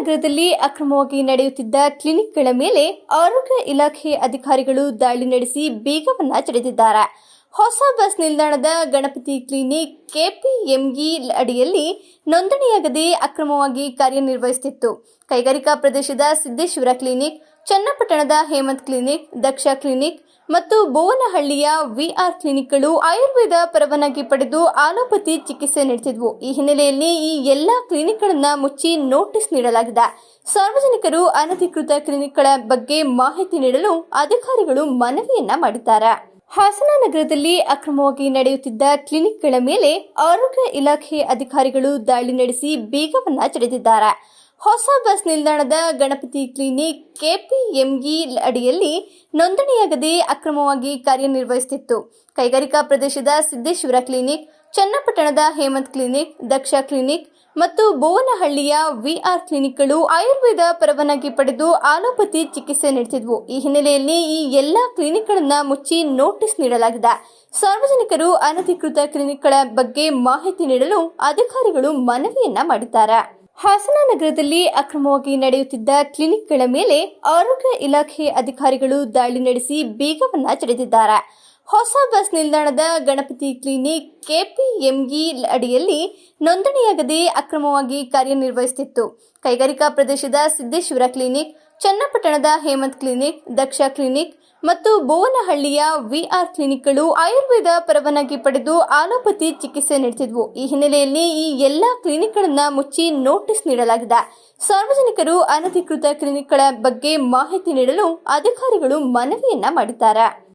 ನಗರದಲ್ಲಿ ಅಕ್ರಮವಾಗಿ ನಡೆಯುತ್ತಿದ್ದ ಕ್ಲಿನಿಕ್ಗಳ ಮೇಲೆ ಆರೋಗ್ಯ ಇಲಾಖೆ ಅಧಿಕಾರಿಗಳು ದಾಳಿ ನಡೆಸಿ ಬೀಗವನ್ನ ಜಡಿದಿದ್ದಾರೆ. ಹೊಸ ಬಸ್ ನಿಲ್ದಾಣದ ಗಣಪತಿ ಕ್ಲಿನಿಕ್ ಕೆಪಿಎಂಇ ಅಡಿಯಲ್ಲಿ ನೋಂದಣಿಯಾಗದೆ ಅಕ್ರಮವಾಗಿ ಕಾರ್ಯನಿರ್ವಹಿಸುತ್ತಿತ್ತು. ಕೈಗಾರಿಕಾ ಪ್ರದೇಶದ ಸಿದ್ದೇಶ್ವರ ಕ್ಲಿನಿಕ್, ಚನ್ನಪಟ್ಟಣದ ಹೇಮಂತ್ ಕ್ಲಿನಿಕ್, ದಕ್ಷ ಕ್ಲಿನಿಕ್ ಮತ್ತು ಬೋವನಹಳ್ಳಿಯ ವಿಆರ್ ಕ್ಲಿನಿಕ್ಗಳು ಆಯುರ್ವೇದ ಪರವಾನಗಿ ಪಡೆದು ಆಲೋಪತಿ ಚಿಕಿತ್ಸೆ ನಡೆಸಿದ್ವು. ಈ ಹಿನ್ನೆಲೆಯಲ್ಲಿ ಈ ಎಲ್ಲಾ ಕ್ಲಿನಿಕ್ಗಳನ್ನು ಮುಚ್ಚಿ ನೋಟಿಸ್ ನೀಡಲಾಗಿದೆ. ಸಾರ್ವಜನಿಕರು ಅನಧಿಕೃತ ಕ್ಲಿನಿಕ್ಗಳ ಬಗ್ಗೆ ಮಾಹಿತಿ ನೀಡಲು ಅಧಿಕಾರಿಗಳು ಮನವಿಯನ್ನ ಮಾಡಿದ್ದಾರೆ. ಹಾಸನ ನಗರದಲ್ಲಿ ಅಕ್ರಮವಾಗಿ ನಡೆಯುತ್ತಿದ್ದ ಕ್ಲಿನಿಕ್ಗಳ ಮೇಲೆ ಆರೋಗ್ಯ ಇಲಾಖೆ ಅಧಿಕಾರಿಗಳು ದಾಳಿ ನಡೆಸಿ ಬೀಗವನ್ನ ಜಡಿದಿದ್ದಾರೆ. ಹೊಸ ಬಸ್ ನಿಲ್ದಾಣದ ಗಣಪತಿ ಕ್ಲಿನಿಕ್ ಕೆಪಿಎಂಇ ಅಡಿಯಲ್ಲಿ ನೋಂದಣಿಯಾಗದೆ ಅಕ್ರಮವಾಗಿ ಕಾರ್ಯನಿರ್ವಹಿಸುತ್ತಿತ್ತು. ಕೈಗಾರಿಕಾ ಪ್ರದೇಶದ ಸಿದ್ದೇಶ್ವರ ಕ್ಲಿನಿಕ್, ಚನ್ನಪಟ್ಟಣದ ಹೇಮಂತ್ ಕ್ಲಿನಿಕ್, ದಕ್ಷ ಕ್ಲಿನಿಕ್ ಮತ್ತು ಬೋವನಹಳ್ಳಿಯ ವಿಆರ್ ಕ್ಲಿನಿಕ್ಗಳು ಆಯುರ್ವೇದ ಪರವಾನಗಿ ಪಡೆದು ಆಲೋಪತಿ ಚಿಕಿತ್ಸೆ ನಡೆಸಿದ್ವು. ಈ ಹಿನ್ನೆಲೆಯಲ್ಲಿ ಈ ಎಲ್ಲಾ ಕ್ಲಿನಿಕ್ಗಳನ್ನು ಮುಚ್ಚಿ ನೋಟಿಸ್ ನೀಡಲಾಗಿದೆ. ಸಾರ್ವಜನಿಕರು ಅನಧಿಕೃತ ಕ್ಲಿನಿಕ್ಗಳ ಬಗ್ಗೆ ಮಾಹಿತಿ ನೀಡಲು ಅಧಿಕಾರಿಗಳು ಮನವಿಯನ್ನ ಮಾಡಿದ್ದಾರೆ. ಹಾಸನ ನಗರದಲ್ಲಿ ಅಕ್ರಮವಾಗಿ ನಡೆಯುತ್ತಿದ್ದ ಕ್ಲಿನಿಕ್ಗಳ ಮೇಲೆ ಆರೋಗ್ಯ ಇಲಾಖೆ ಅಧಿಕಾರಿಗಳು ದಾಳಿ ನಡೆಸಿ ಬೀಗವನ್ನ ಜಡಿದಿದ್ದಾರೆ. ಹೊಸ ಬಸ್ ನಿಲ್ದಾಣದ ಗಣಪತಿ ಕ್ಲಿನಿಕ್ ಕೆಪಿಎಂಇ ಅಡಿಯಲ್ಲಿ ನೋಂದಣಿಯಾಗದೆ ಅಕ್ರಮವಾಗಿ ಕಾರ್ಯನಿರ್ವಹಿಸುತ್ತಿತ್ತು. ಕೈಗಾರಿಕಾ ಪ್ರದೇಶದ ಸಿದ್ದೇಶ್ವರ ಕ್ಲಿನಿಕ್, ಚನ್ನಪಟ್ಟಣದ ಹೇಮಂತ್ ಕ್ಲಿನಿಕ್, ದಕ್ಷ ಕ್ಲಿನಿಕ್ ಮತ್ತು ಬೋವನಹಳ್ಳಿಯ ವಿಆರ್ ಕ್ಲಿನಿಕ್ಗಳು ಆಯುರ್ವೇದ ಪರವಾನಗಿ ಪಡೆದು ಆಲೋಪತಿ ಚಿಕಿತ್ಸೆ ನಡೆಸಿದ್ವು. ಈ ಹಿನ್ನೆಲೆಯಲ್ಲಿ ಈ ಎಲ್ಲಾ ಕ್ಲಿನಿಕ್ಗಳನ್ನು ಮುಚ್ಚಿ ನೋಟಿಸ್ ನೀಡಲಾಗಿದೆ. ಸಾರ್ವಜನಿಕರು ಅನಧಿಕೃತ ಕ್ಲಿನಿಕ್ಗಳ ಬಗ್ಗೆ ಮಾಹಿತಿ ನೀಡಲು ಅಧಿಕಾರಿಗಳು ಮನವಿಯನ್ನ ಮಾಡಿದ್ದಾರೆ.